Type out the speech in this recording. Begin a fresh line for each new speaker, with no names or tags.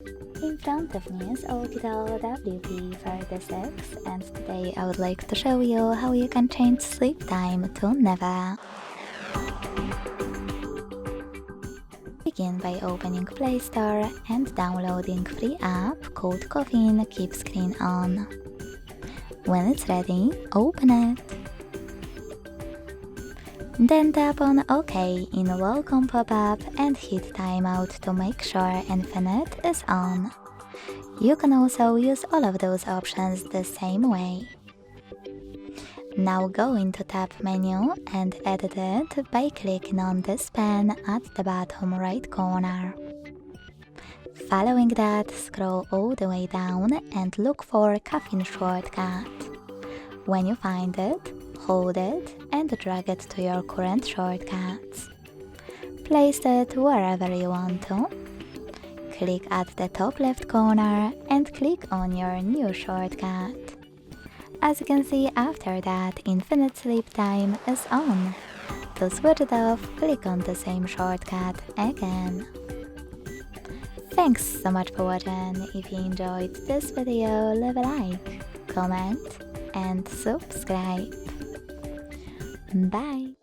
In front of me is Oukitel WP36, and today I would like to show you how you can change sleep time to never. Begin by opening Play Store and downloading free app called Caffeine Keep Screen On. When it's ready, open it. Then tap on OK in Welcome pop-up and hit Timeout to make sure Infinite is on. You can also use all of those options the same way. Now go into Tab menu and edit it by clicking on this pen at the bottom right corner. Following that, scroll all the way down and look for Caffeine shortcut. When you find it, hold it and drag it to your current shortcuts. Place it wherever you want to. Click at the top left corner and click on your new shortcut. As you can see, after that, Infinite Sleep Time is on. To switch it off, click on the same shortcut again. Thanks so much for watching. If you enjoyed this video, leave a like, comment and subscribe. Bye!